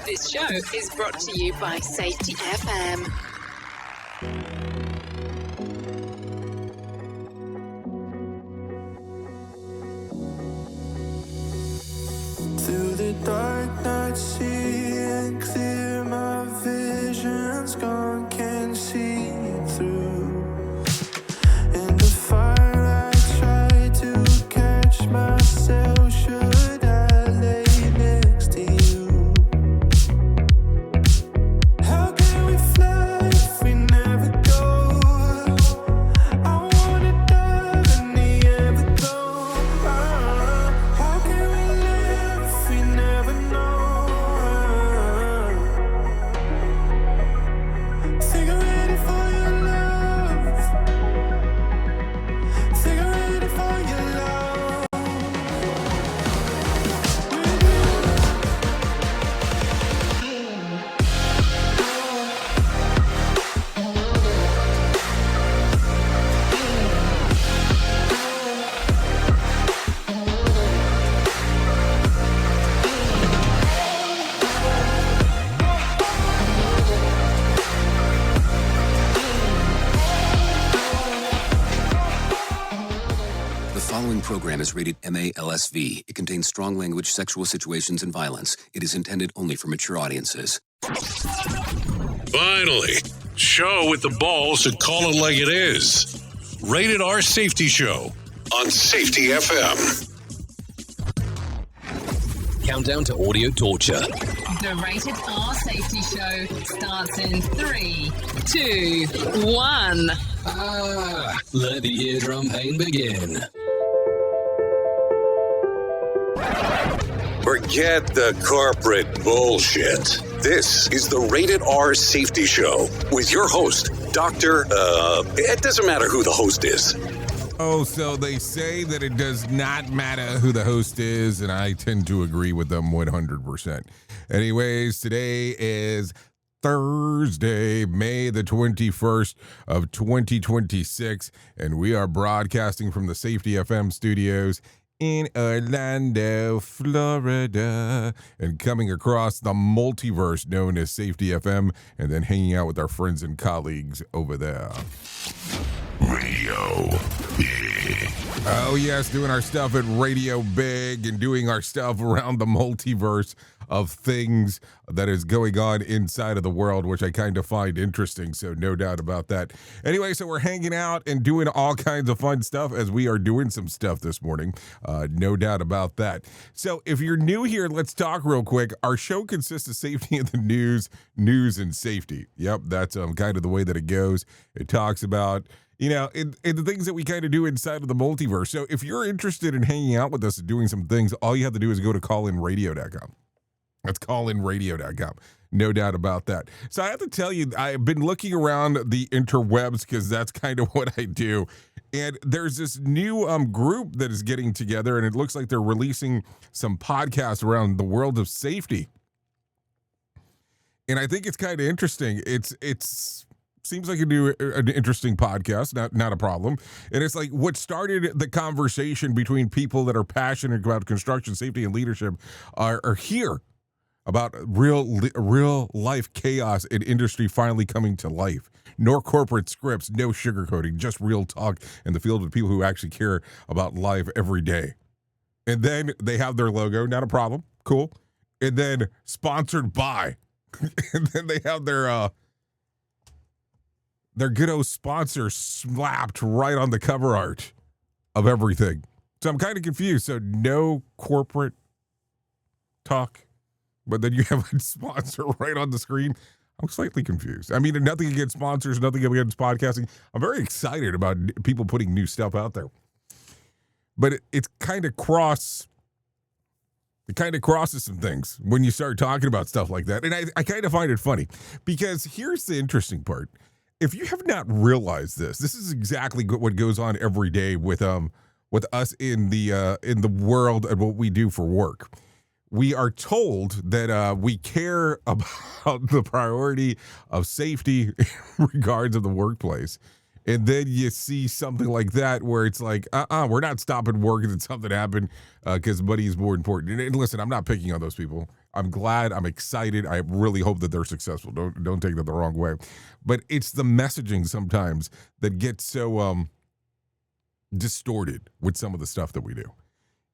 This show is brought to you by Safety FM. Through the dark night, seeing clear, my vision's gone, can't see it through. In the fire, I try to catch myself. Should I lay next to you? How can we fly if we never go? I wanna dive in the everglow. How can we live if we never know? Think I'm ready for your love. Think I'm ready for your love. The following program is rated MA-LSV. It contains strong language, sexual situations, and violence. It is intended only for mature audiences. Finally, show with the balls to call it like it is. Rated R Safety Show on Safety FM. Countdown to audio torture. The Rated R Safety Show starts in 3, 2, 1. Let the eardrum pain begin. Forget the corporate bullshit. This is the Rated R Safety Show with your host, Dr. It doesn't matter who the host is. Oh, so they say that it does not matter who the host is, and I tend to agree with them 100%. Anyways, today is Thursday, May the 21st of 2026, and we are broadcasting from the Safety FM studios in Orlando, Florida, and coming across the multiverse known as Safety FM, and then hanging out with our friends and colleagues over there. Radio Big. Oh, yes, doing our stuff at Radio Big and doing our stuff around the multiverse of things that is going on inside of the world, which I kind of find interesting, so no doubt about that. Anyway, so we're hanging out and doing all kinds of fun stuff as we are doing some stuff this morning, no doubt about that. So if you're new here, let's talk real quick. Our show consists of safety in the news and safety. Yep, that's kind of the way that it goes. It talks about in the things that we kind of do inside of the multiverse. So if you're interested in hanging out with us and doing some things, all you have to do is go to callinradio.com. That's callinradio.com. No doubt about that. So I have to tell you, I've been looking around the interwebs because that's kind of what I do. And there's this new group that is getting together, and it looks like they're releasing some podcasts around the world of safety. And I think it's kind of interesting. It's seems like an interesting podcast, not a problem. And it's like what started the conversation between people that are passionate about construction safety and leadership are here about real life chaos in industry finally coming to life. No corporate scripts, no sugarcoating, just real talk in the field with people who actually care about life every day. And then they have their logo, not a problem, cool. And then sponsored by, and then they have their good old sponsor slapped right on the cover art of everything. So I'm kind of confused. So no corporate talk, but then you have a sponsor right on the screen. I'm slightly confused. I mean, nothing against sponsors, nothing against podcasting. I'm very excited about people putting new stuff out there. But it kind of crosses some things when you start talking about stuff like that. And I kind of find it funny because here's the interesting part. If you have not realized this is exactly what goes on every day with us in the world and what we do for work. We are told that we care about the priority of safety in regards of the workplace. And then you see something like that where it's like, we're not stopping work and something happened because money is more important. And listen, I'm not picking on those people. I'm glad. I'm excited. I really hope that they're successful. Don't take that the wrong way. But it's the messaging sometimes that gets so distorted with some of the stuff that we do.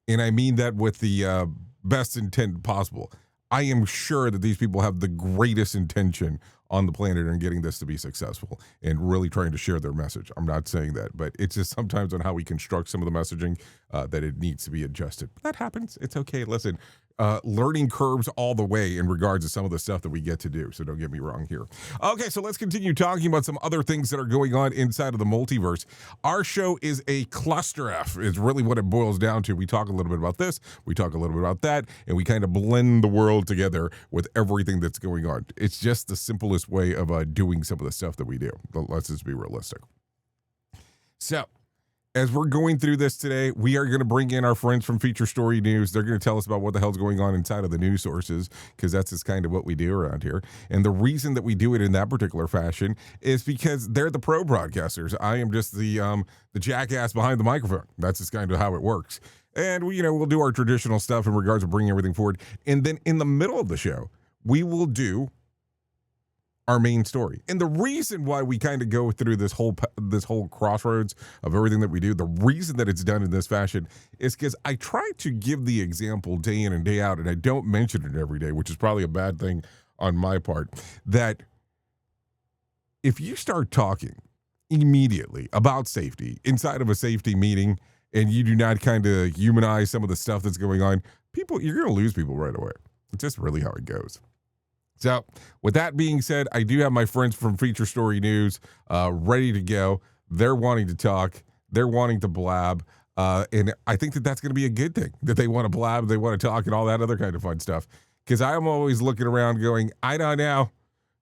And I mean that with the best intent possible. I am sure that these people have the greatest intention on the planet and getting this to be successful and really trying to share their message. I'm not saying that, but it's just sometimes on how we construct some of the messaging that it needs to be adjusted. That happens. It's okay. Listen, learning curves all the way in regards to some of the stuff that we get to do. So don't get me wrong here. Okay, so let's continue talking about some other things that are going on inside of the multiverse. Our show is a cluster F, is really what it boils down to. We talk a little bit about this, we talk a little bit about that, and we kind of blend the world together with everything that's going on. It's just the simplest way of doing some of the stuff that we do. But let's just be realistic. So, as we're going through this today, we are going to bring in our friends from Feature Story News. They're going to tell us about what the hell's going on inside of the news sources, because that's just kind of what we do around here. And the reason that we do it in that particular fashion is because they're the pro broadcasters. I am just the jackass behind the microphone. That's just kind of how it works. And we'll do our traditional stuff in regards to bringing everything forward. And then in the middle of the show, we will do our main story. And the reason why we kind of go through this whole crossroads of everything that we do, the reason that it's done in this fashion is because I try to give the example day in and day out, and I don't mention it every day, which is probably a bad thing on my part, that if you start talking immediately about safety inside of a safety meeting and you do not kind of humanize some of the stuff that's going on, you're going to lose people right away. It's just really how it goes. So, with that being said, I do have my friends from Feature Story News ready to go. They're wanting to talk. They're wanting to blab. And I think that that's going to be a good thing, that they want to blab, they want to talk, and all that other kind of fun stuff. Because I'm always looking around going, I don't know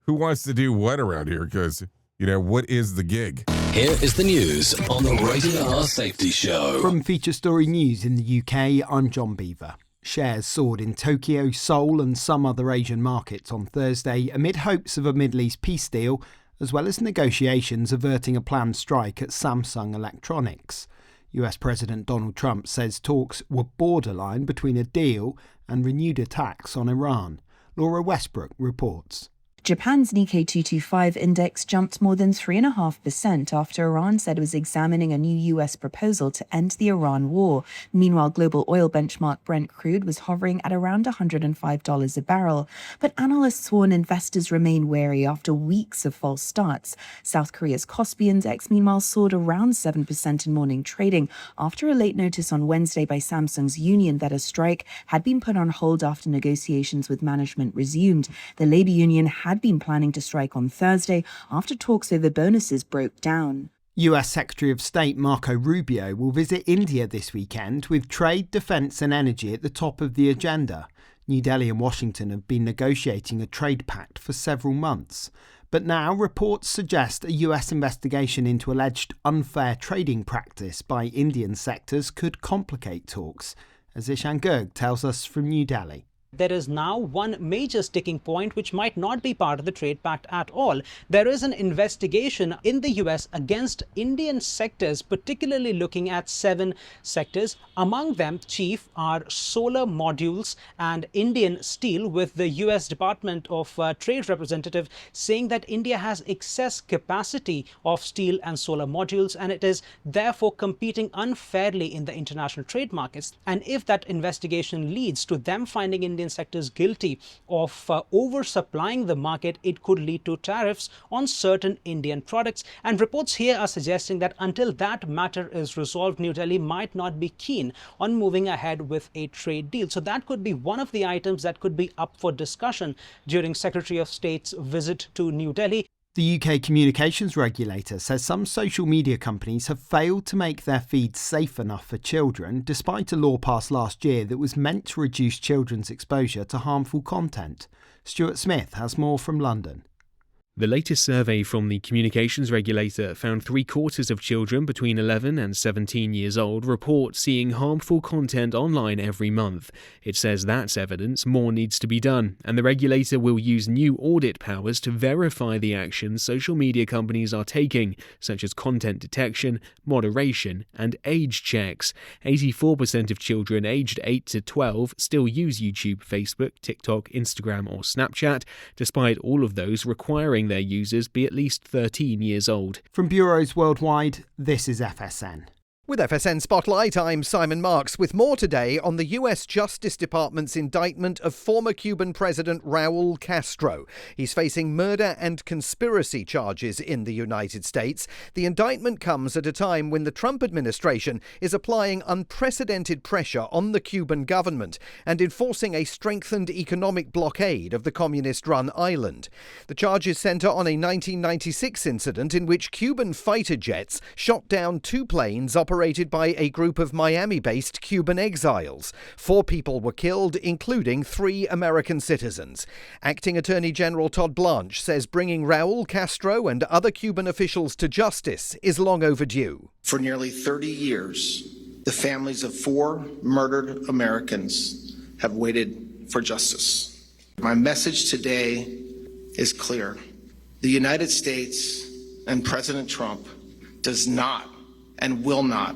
who wants to do what around here, because, what is the gig? Here is the news on the Rated R Safety Show. From Feature Story News in the UK, I'm John Beaver. Shares soared in Tokyo, Seoul and some other Asian markets on Thursday amid hopes of a Middle East peace deal, as well as negotiations averting a planned strike at Samsung Electronics. US President Donald Trump says talks were borderline between a deal and renewed attacks on Iran. Laura Westbrook reports. Japan's Nikkei 225 index jumped more than 3.5% after Iran said it was examining a new US proposal to end the Iran war. Meanwhile, global oil benchmark Brent crude was hovering at around $105 a barrel. But analysts warn investors remain wary after weeks of false starts. South Korea's Kospi index, meanwhile, soared around 7% in morning trading after a late notice on Wednesday by Samsung's union that a strike had been put on hold after negotiations with management resumed. The labor union had been planning to strike on Thursday after talks over bonuses broke down. US Secretary of State Marco Rubio will visit India this weekend with trade, defence and energy at the top of the agenda. New Delhi and Washington have been negotiating a trade pact for several months. But now reports suggest a US investigation into alleged unfair trading practice by Indian sectors could complicate talks. As Ishan Garg tells us from New Delhi. There is now one major sticking point which might not be part of the trade pact at all. There is an investigation in the US against Indian sectors, particularly looking at 7 sectors. Among them, chief are solar modules and Indian steel, with the US Department of Trade representative saying that India has excess capacity of steel and solar modules and it is therefore competing unfairly in the international trade markets. And if that investigation leads to them finding Indian sectors guilty of oversupplying the market, it could lead to tariffs on certain Indian products. And reports here are suggesting that until that matter is resolved, New Delhi might not be keen on moving ahead with a trade deal. So that could be one of the items that could be up for discussion during Secretary of State's visit to New Delhi. The UK communications regulator says some social media companies have failed to make their feeds safe enough for children, despite a law passed last year that was meant to reduce children's exposure to harmful content. Stuart Smith has more from London. The latest survey from the communications regulator found 3/4 of children between 11 and 17 years old report seeing harmful content online every month. It says that's evidence more needs to be done, and the regulator will use new audit powers to verify the actions social media companies are taking, such as content detection, moderation, and age checks. 84% of children aged 8 to 12 still use YouTube, Facebook, TikTok, Instagram, or Snapchat, despite all of those requiring their users be at least 13 years old. From bureaus worldwide, this is FSN. With FSN Spotlight, I'm Simon Marks with more today on the US Justice Department's indictment of former Cuban President Raul Castro. He's facing murder and conspiracy charges in the United States. The indictment comes at a time when the Trump administration is applying unprecedented pressure on the Cuban government and enforcing a strengthened economic blockade of the communist-run island. The charges center on a 1996 incident in which Cuban fighter jets shot down 2 planes operated by a group of Miami-based Cuban exiles. 4 people were killed, including 3 American citizens. Acting Attorney General Todd Blanche says bringing Raul Castro and other Cuban officials to justice is long overdue. For nearly 30 years, the families of 4 murdered Americans have waited for justice. My message today is clear. The United States and President Trump does not and will not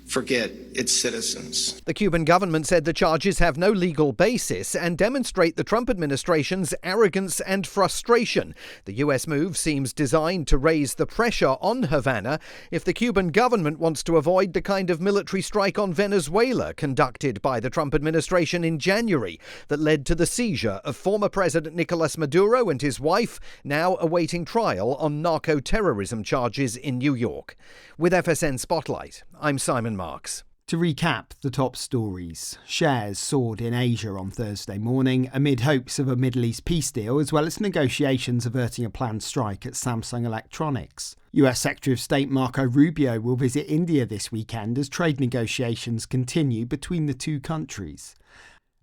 forget its citizens. The Cuban government said the charges have no legal basis and demonstrate the Trump administration's arrogance and frustration. The US move seems designed to raise the pressure on Havana if the Cuban government wants to avoid the kind of military strike on Venezuela conducted by the Trump administration in January that led to the seizure of former President Nicolas Maduro and his wife, now awaiting trial on narco-terrorism charges in New York. With FSN Spotlight, I'm Simon Marks. To recap the top stories, shares soared in Asia on Thursday morning amid hopes of a Middle East peace deal, as well as negotiations averting a planned strike at Samsung Electronics. US Secretary of State Marco Rubio will visit India this weekend as trade negotiations continue between the two countries.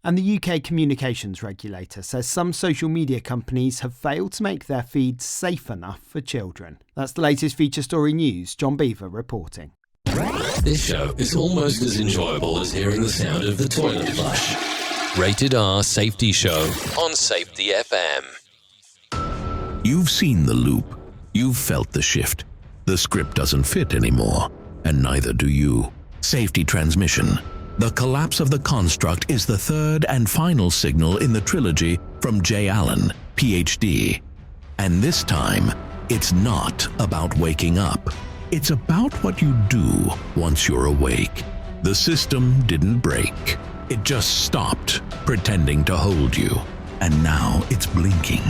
And the UK communications regulator says some social media companies have failed to make their feeds safe enough for children. That's the latest feature story news. John Beaver reporting. This show is almost as enjoyable as hearing the sound of the toilet flush. Rated R Safety Show on Safety FM. You've seen the loop. You've felt the shift. The script doesn't fit anymore, and neither do you. Safety transmission. The collapse of the construct is the third and final signal in the trilogy from J. Allen, Ph.D. And this time, it's not about waking up. It's about what you do once you're awake. The system didn't break. It just stopped pretending to hold you. And now it's blinking,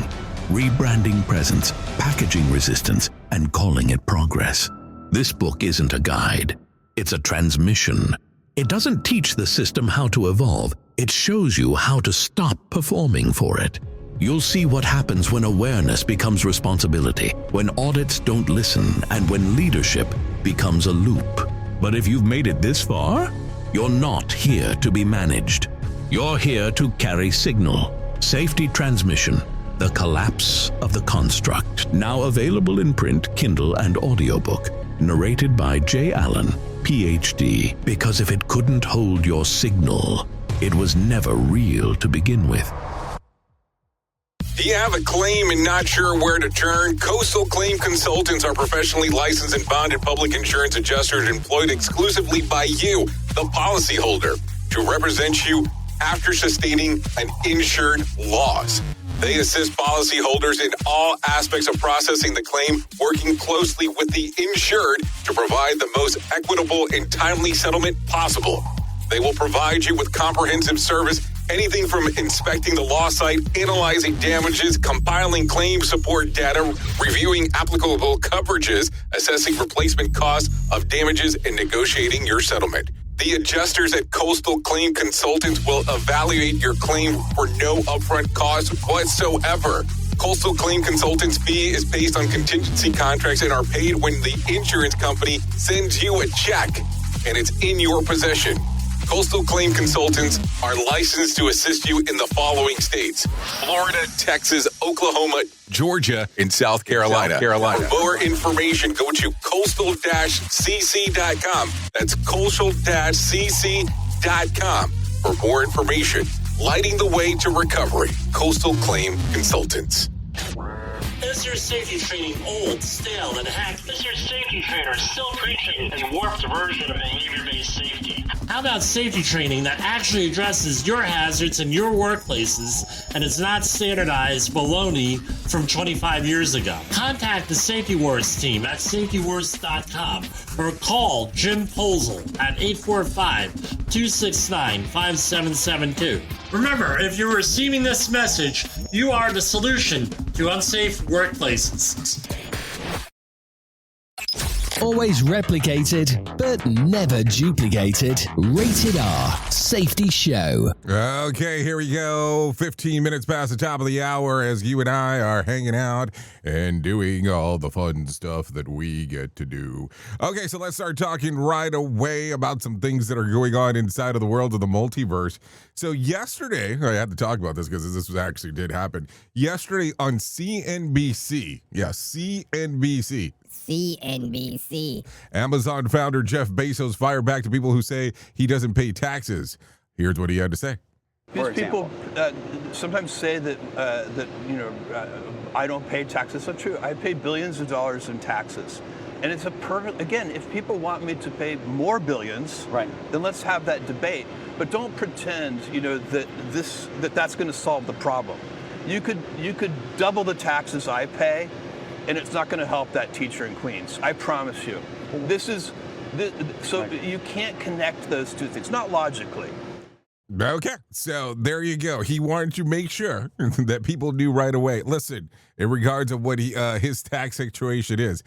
rebranding presence, packaging resistance, and calling it progress. This book isn't a guide. It's a transmission. It doesn't teach the system how to evolve. It shows you how to stop performing for it. You'll see what happens when awareness becomes responsibility, when audits don't listen, and when leadership becomes a loop. But if you've made it this far, you're not here to be managed. You're here to carry signal. Safety transmission. The collapse of the construct. Now available in print, Kindle, and audiobook. Narrated by J. Allen, Ph.D. Because if it couldn't hold your signal, it was never real to begin with. Do you have a claim and not sure where to turn? Coastal Claim Consultants are professionally licensed and bonded public insurance adjusters employed exclusively by you, the policyholder, to represent you after sustaining an insured loss. They assist policyholders in all aspects of processing the claim, working closely with the insured to provide the most equitable and timely settlement possible. They will provide you with comprehensive service, anything from inspecting the loss site, analyzing damages, compiling claim support data, reviewing applicable coverages, assessing replacement costs of damages, and negotiating your settlement. The adjusters at Coastal Claim Consultants will evaluate your claim for no upfront cost whatsoever. Coastal Claim Consultants' fee is based on contingency contracts and are paid when the insurance company sends you a check and it's in your possession. Coastal Claim Consultants are licensed to assist you in the following states: Florida, Texas, Oklahoma, Georgia, and South Carolina. For more information, go to coastal-cc.com. That's coastal-cc.com. For more information, lighting the way to recovery. Coastal Claim Consultants. Is your safety training old, stale, and hacked? Is your safety trainer still preaching a warped version of behavior-based safety? How about safety training that actually addresses your hazards in your workplaces and is not standardized baloney from 25 years ago? Contact the Safety Wars team at safetywars.com or call Jim Posel at 845-269-5772. Remember, if you're receiving this message, you are the solution to unsafe workplaces. Always replicated, but never duplicated. Rated R Safety Show. Okay, here we go. 15 minutes past the top of the hour as you and I are hanging out and doing all the fun stuff that we get to do. Okay, so let's start talking right away about some things that are going on inside of the world of the multiverse. So yesterday, I had to talk about this because this actually did happen. Yesterday on CNBC, CNBC, Amazon founder Jeff Bezos fired back to people who say he doesn't pay taxes. Here's what he had to say. These people sometimes say that I don't pay taxes. That's not true. I pay billions of dollars in taxes. And it's a perfect, again, if people want me to pay more billions, then let's have that debate. But don't pretend, that's going to solve the problem. You could double the taxes I pay, and it's not going to help that teacher in Queens. I promise you. You can't connect those two things, not logically. Okay, so there you go. He wanted to make sure that people knew right away. Listen, in regards of what his tax situation is,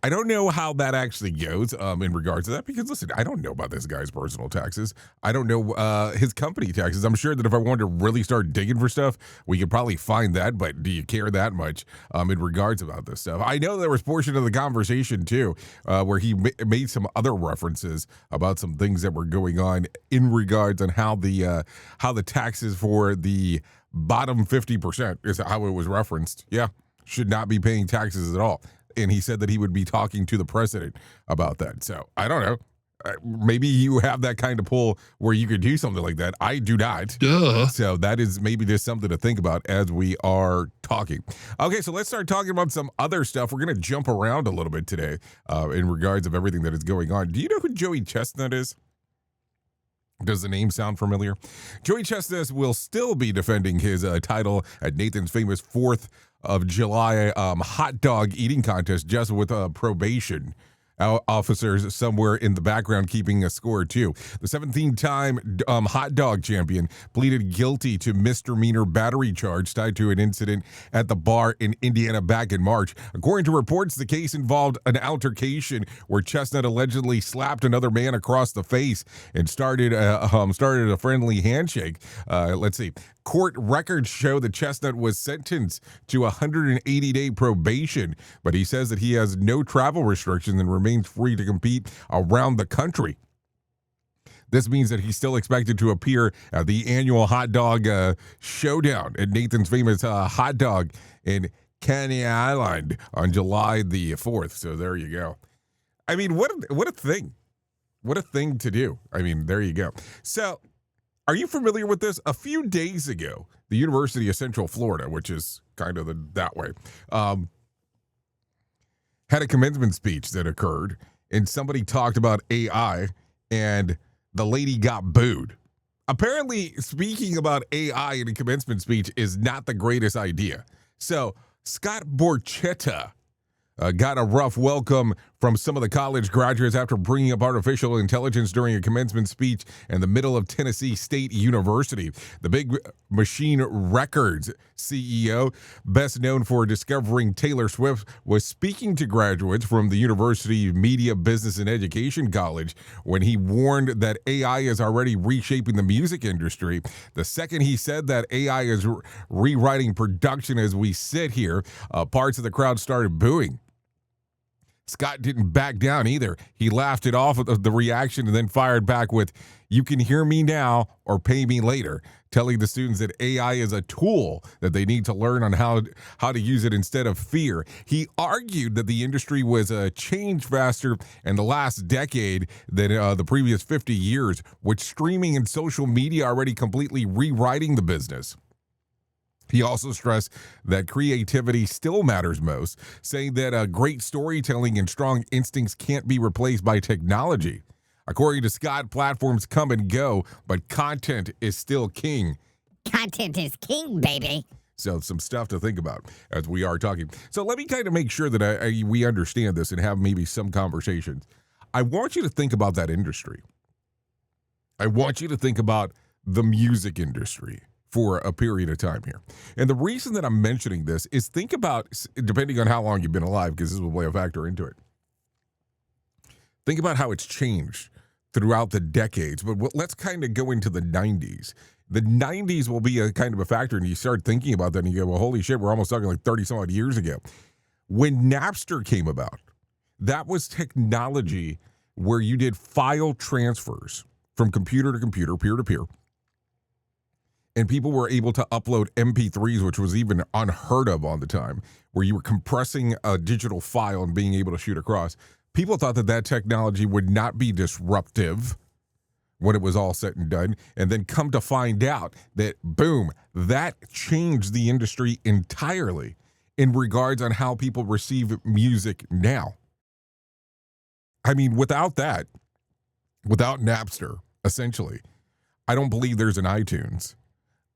I don't know how that actually goes in regards to that because, listen, I don't know about this guy's personal taxes. I don't know his company taxes. I'm sure that if I wanted to really start digging for stuff, we could probably find that, but do you care that much in regards about this stuff? I know there was a portion of the conversation, too, where he made some other references about some things that were going on in regards on how the taxes for the bottom 50% is how it was referenced. Yeah, should not be paying taxes at all. And he said that he would be talking to the president about that. So I don't know. Maybe you have that kind of pull where you could do something like that. I do not. Duh. So that is maybe just something to think about as we are talking. Okay, so let's start talking about some other stuff. We're going to jump around a little bit today in regards of everything that is going on. Do you know who Joey Chestnut is? Does the name sound familiar? Joey Chestnut will still be defending his title at Nathan's famous 4th of July hot dog eating contest just with probation officers somewhere in the background keeping a score too. The 17-time hot dog champion pleaded guilty to misdemeanor battery charge tied to an incident at the bar in Indiana back in March. According to reports, the case involved an altercation where Chestnut allegedly slapped another man across the face and started a friendly handshake. Let's see. Court records show that Chestnut was sentenced to 180-day probation, but he says that he has no travel restrictions and remains free to compete around the country. This means that he's still expected to appear at the annual hot dog showdown at Nathan's famous hot dog in Coney Island on July the 4th. So there you go. I mean, what a thing. What a thing to do. I mean, there you go. So, are you familiar with this? A few days ago, the University of Central Florida, which is kind of that way, had a commencement speech that occurred, and somebody talked about AI, and the lady got booed. Apparently, speaking about AI in a commencement speech is not the greatest idea. So, Scott Borchetta got a rough welcome from some of the college graduates after bringing up artificial intelligence during a commencement speech in the middle of Tennessee State University. The Big Machine Records CEO, best known for discovering Taylor Swift, was speaking to graduates from the University Media, Business, and Education College when he warned that AI is already reshaping the music industry. The second he said that AI is rewriting production as we sit here, parts of the crowd started booing. Scott didn't back down either. He laughed it off of the reaction and then fired back with, "You can hear me now or pay me later," telling the students that AI is a tool that they need to learn on how to use it instead of fear. He argued that the industry was changed faster in the last decade than the previous 50 years, with streaming and social media already completely rewriting the business. He also stressed that creativity still matters most, saying that great storytelling and strong instincts can't be replaced by technology. According to Scott, platforms come and go, but content is still king. Content is king, baby. So some stuff to think about as we are talking. So let me kind of make sure that we understand this and have maybe some conversations. I want you to think about that industry. I want you to think about the music industry for a period of time here. And the reason that I'm mentioning this is think about, depending on how long you've been alive, because this will play a factor into it. Think about how it's changed throughout the decades. But let's kind of go into the 90s. The 90s will be a kind of a factor, and you start thinking about that, and you go, well, holy shit, we're almost talking like 30-some-odd years ago. When Napster came about, that was technology where you did file transfers from computer to computer, peer-to-peer, and people were able to upload MP3s, which was even unheard of on the time, where you were compressing a digital file and being able to shoot across. People thought that technology would not be disruptive when it was all said and done, and then come to find out that, boom, that changed the industry entirely in regards on how people receive music now. I mean, without that, without Napster, essentially, I don't believe there's an iTunes.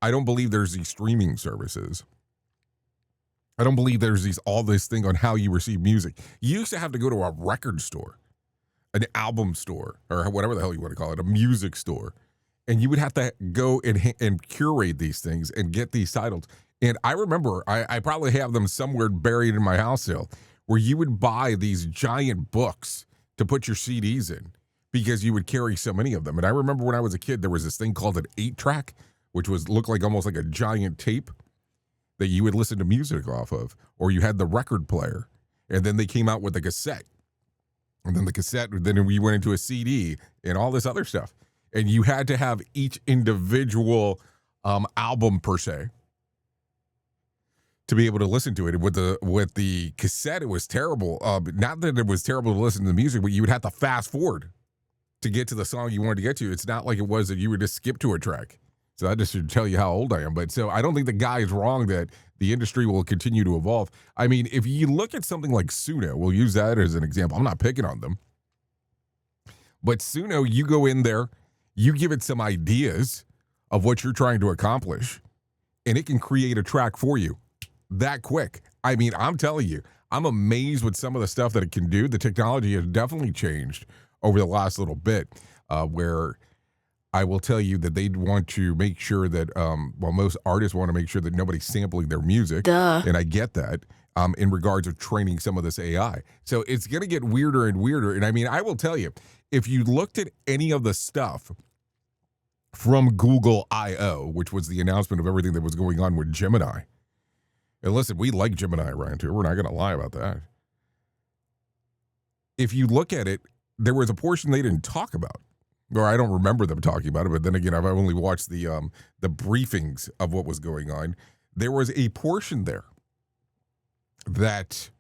I don't believe there's these streaming services. I don't believe there's all this thing on how you receive music. You used to have to go to a record store, an album store, or whatever the hell you want to call it, a music store, and you would have to go and curate these things and get these titles. And I remember, I probably have them somewhere buried in my house still, where you would buy these giant books to put your CDs in because you would carry so many of them. And I remember when I was a kid, there was this thing called an 8-track, which looked like almost like a giant tape that you would listen to music off of, or you had the record player, and then they came out with the cassette, and then the cassette, then we went into a CD and all this other stuff, and you had to have each individual album per se to be able to listen to it. With the cassette, it was terrible. Not that it was terrible to listen to the music, but you would have to fast forward to get to the song you wanted to get to. It's not like it was that you would just skip to a track. So I just should tell you how old I am. But so I don't think the guy is wrong that the industry will continue to evolve. I mean, if you look at something like Suno, we'll use that as an example. I'm not picking on them. But Suno, you go in there, you give it some ideas of what you're trying to accomplish, and it can create a track for you that quick. I mean, I'm telling you, I'm amazed with some of the stuff that it can do. The technology has definitely changed over the last little bit, where I will tell you that they want to make sure that, most artists want to make sure that nobody's sampling their music. Duh. And I get that in regards of training some of this AI. So it's going to get weirder and weirder. And I mean, I will tell you, if you looked at any of the stuff from Google I.O., which was the announcement of everything that was going on with Gemini, and listen, we like Gemini around here. We're not going to lie about that. If you look at it, there was a portion they didn't talk about. Or I don't remember them talking about it, but then again, I've only watched the briefings of what was going on. There was a portion there that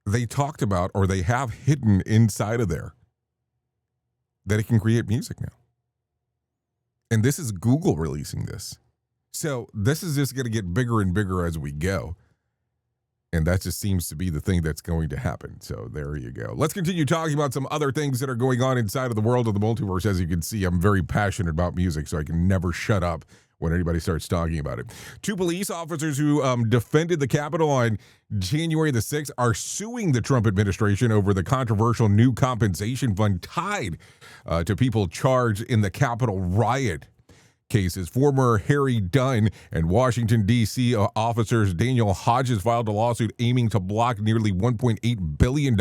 they talked about, or they have hidden inside of there, that it can create music now. And this is Google releasing this. So this is just going to get bigger and bigger as we go. And that just seems to be the thing that's going to happen. So there you go. Let's continue talking about some other things that are going on inside of the world of the multiverse. As you can see, I'm very passionate about music, so I can never shut up when anybody starts talking about it. 2 police officers who defended the Capitol on January the 6th are suing the Trump administration over the controversial new compensation fund tied to people charged in the Capitol riot cases. Former Harry Dunn and Washington, D.C. officers Daniel Hodges filed a lawsuit aiming to block nearly $1.8 billion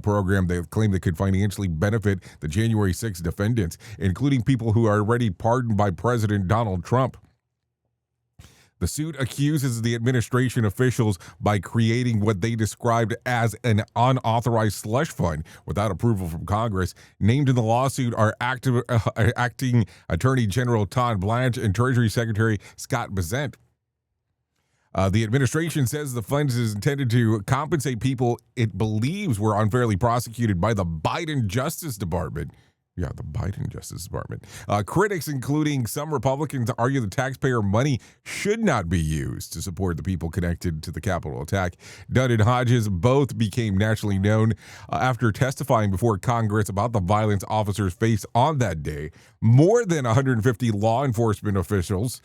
program they claim that could financially benefit the January 6 defendants, including people who are already pardoned by President Donald Trump. The suit accuses the administration officials by creating what they described as an unauthorized slush fund without approval from Congress. Named in the lawsuit are acting Attorney General Todd Blanche and Treasury Secretary Scott Bessent. The administration says the funds is intended to compensate people it believes were unfairly prosecuted by the Biden Justice Department. Yeah, the Biden Justice Department. Critics, including some Republicans, argue the taxpayer money should not be used to support the people connected to the Capitol attack. Dunn and Hodges both became nationally known after testifying before Congress about the violence officers faced on that day. More than 150 law enforcement officials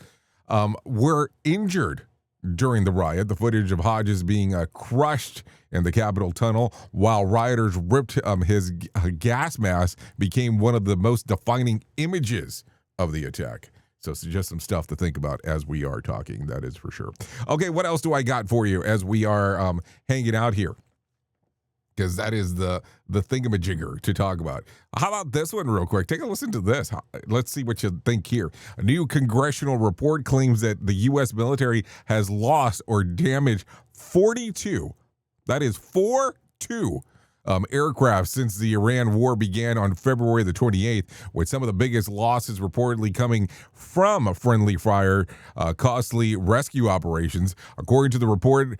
were injured during the riot. The footage of Hodges being crushed in the Capitol tunnel while rioters ripped his gas mask became one of the most defining images of the attack. So it's just some stuff to think about as we are talking, that is for sure. Okay, what else do I got for you as we are hanging out here? Because that is the thingamajigger to talk about. How about this one real quick? Take a listen to this. Let's see what you think here. A new congressional report claims that the U.S. military has lost or damaged 42, that is 42, aircraft since the Iran war began on February the 28th, with some of the biggest losses reportedly coming from friendly fire, costly rescue operations. According to the report,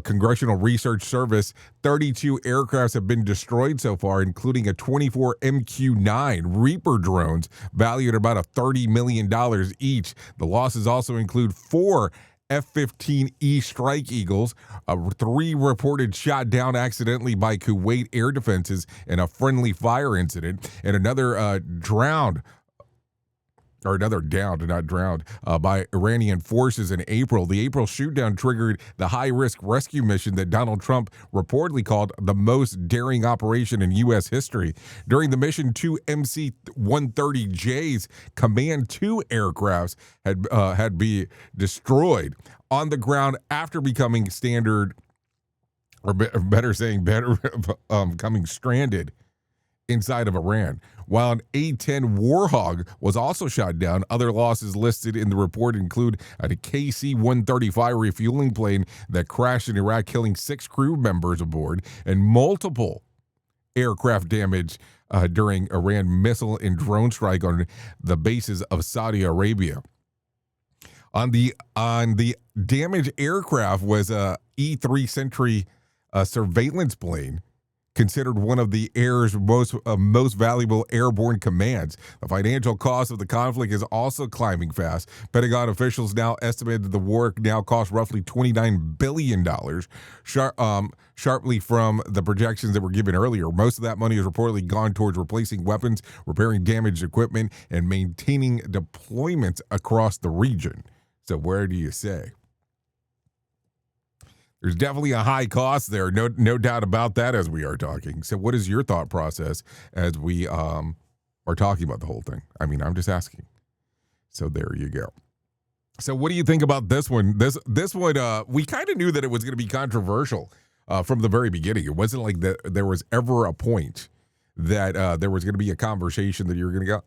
Congressional Research Service, 32 aircrafts have been destroyed so far, including a 24 MQ-9 Reaper drones valued at about $30 million each. The losses also include 4 F-15E Strike Eagles, 3 reported shot down accidentally by Kuwait air defenses in a friendly fire incident, and another downed, not drowned, by Iranian forces in April. The April shootdown triggered the high-risk rescue mission that Donald Trump reportedly called the most daring operation in U.S. history. During the mission, 2 MC-130Js Command 2 aircrafts had been destroyed on the ground after becoming coming stranded inside of Iran. While an A-10 Warhog was also shot down, other losses listed in the report include a KC-135 refueling plane that crashed in Iraq, killing 6 crew members aboard, and multiple aircraft damage during Iran missile and drone strike on the bases of Saudi Arabia. On the damaged aircraft was a E-3 Sentry surveillance plane, considered one of the air's most valuable airborne commands. The financial cost of the conflict is also climbing fast. Pentagon officials now estimate that the war now costs roughly $29 billion, sharply from the projections that were given earlier. Most of that money has reportedly gone towards replacing weapons, repairing damaged equipment, and maintaining deployments across the region. So where do you say? There's definitely a high cost there, no doubt about that as we are talking. So what is your thought process as we are talking about the whole thing? I mean, I'm just asking. So there you go. So what do you think about this one? This one, we kind of knew that it was going to be controversial from the very beginning. It wasn't like that there was ever a point that there was going to be a conversation that you're going to go,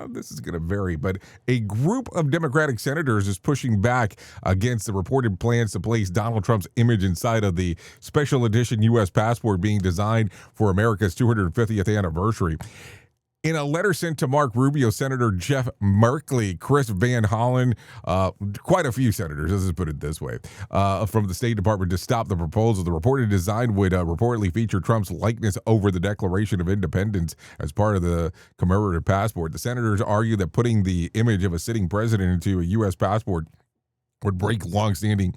this is going to vary, but a group of Democratic senators is pushing back against the reported plans to place Donald Trump's image inside of the special edition U.S. passport being designed for America's 250th anniversary. In a letter sent to Mark Rubio, Senator Jeff Merkley, Chris Van Hollen, quite a few senators, let's just put it this way, from the State Department to stop the proposal. The reported design would reportedly feature Trump's likeness over the Declaration of Independence as part of the commemorative passport. The senators argue that putting the image of a sitting president into a U.S. passport would break longstanding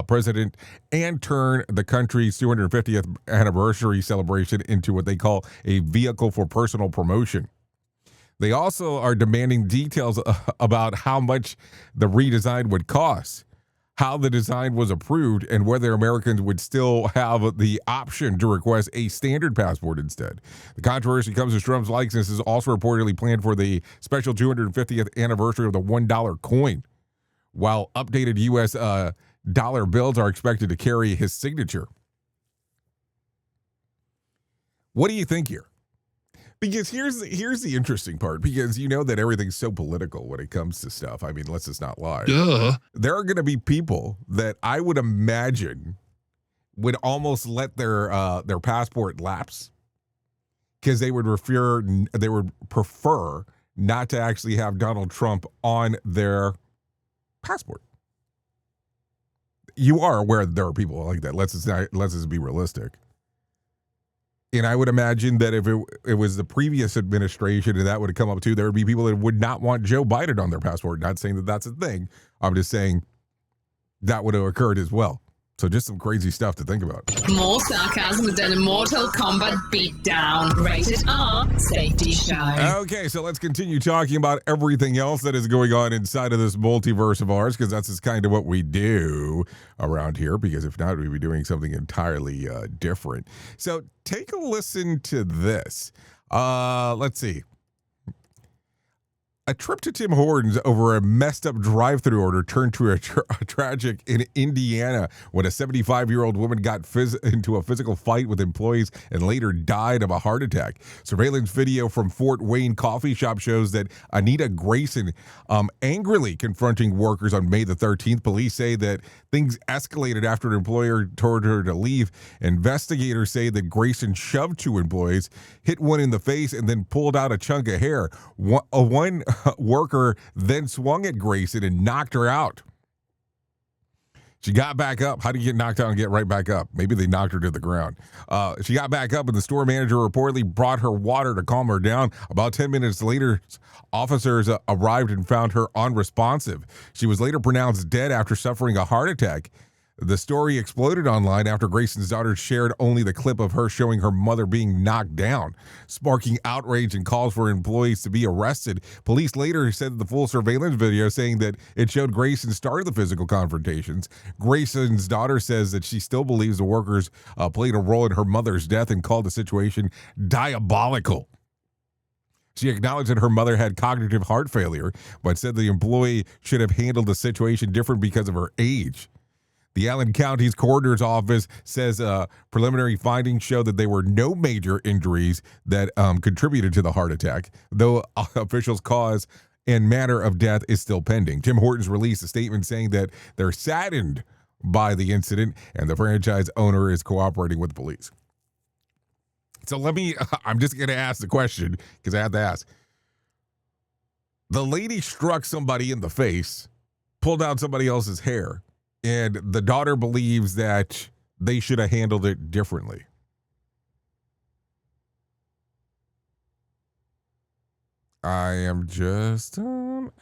precedent and turn the country's 250th anniversary celebration into what they call a vehicle for personal promotion. They also are demanding details about how much the redesign would cost, how the design was approved, and whether Americans would still have the option to request a standard passport instead. The controversy comes as Trump's likeness is also reportedly planned for the special 250th anniversary of the $1 coin, while updated U.S. dollar bills are expected to carry his signature. What do you think here? Because here's the interesting part, because you know that everything's so political when it comes to stuff. I mean, let's just not lie. Duh. There are going to be people that I would imagine would almost let their passport lapse because they would prefer not to actually have Donald Trump on their passport. You are aware that there are people like that. Let's just be realistic. And I would imagine that if it was the previous administration and that would have come up too, there would be people that would not want Joe Biden on their passport. Not saying that that's a thing. I'm just saying that would have occurred as well. So just some crazy stuff to think about. More sarcasm than a Mortal Kombat beatdown. Rated R Safety Show. Okay, so let's continue talking about everything else that is going on inside of this multiverse of ours, because that's just kind of what we do around here, because if not, we'd be doing something entirely different. So take a listen to this. Let's see. A trip to Tim Hortons over a messed up drive-thru order turned to a tragic in Indiana when a 75-year-old woman got into a physical fight with employees and later died of a heart attack. Surveillance video from Fort Wayne coffee shop shows that Anita Grayson angrily confronting workers on May the 13th. Police say that things escalated after an employer told her to leave. Investigators say that Grayson shoved two employees, hit one in the face, and then pulled out a chunk of hair. One worker then swung at Grayson and knocked her out. She got back up. How do you get knocked out and get right back up? Maybe they knocked her to the ground. She got back up, and the store manager reportedly brought her water to calm her down. About 10 minutes later, officers arrived and found her unresponsive. She was later pronounced dead after suffering a heart attack. The story exploded online after Grayson's daughter shared only the clip of her showing her mother being knocked down, sparking outrage and calls for employees to be arrested. Police later said the full surveillance video saying that it showed Grayson started the physical confrontations. Grayson's daughter says that she still believes the workers played a role in her mother's death and called the situation diabolical. She acknowledged that her mother had cognitive heart failure, but said the employee should have handled the situation different because of her age. The Allen County's coroner's office says preliminary findings show that there were no major injuries that contributed to the heart attack, though officials' cause and manner of death is still pending. Tim Hortons released a statement saying that they're saddened by the incident and the franchise owner is cooperating with the police. So I'm just going to ask the question because I have to ask. The lady struck somebody in the face, pulled out somebody else's hair, and the daughter believes that they should have handled it differently. I am just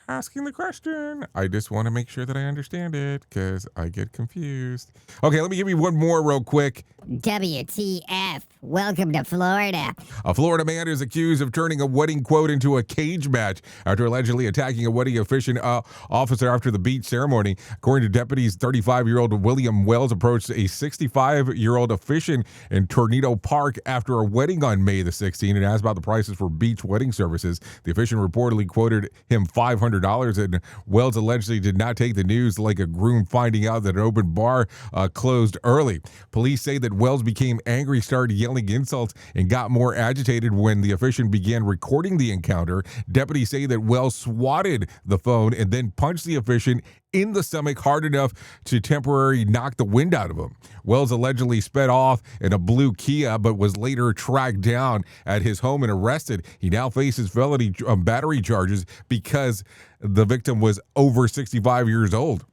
asking the question. I just want to make sure that I understand it because I get confused. Okay, let me give you one more real quick. WTF. Welcome to Florida. A Florida man is accused of turning a wedding quote into a cage match after allegedly attacking a wedding officer after the beach ceremony. According to deputies, 35-year-old William Wells approached a 65-year-old officiant in Tornado Park after a wedding on May the 16th and asked about the prices for beach wedding services. The officiant reportedly quoted him $500, and Wells allegedly did not take the news like a groom finding out that an open bar closed early. Police say that Wells became angry, started yelling insults, and got more agitated when the officiant began recording the encounter. Deputies say that Wells swatted the phone and then punched the officiant in the stomach hard enough to temporarily knock the wind out of him. Wells allegedly sped off in a blue Kia, but was later tracked down at his home and arrested. He now faces felony battery charges because the victim was over 65 years old.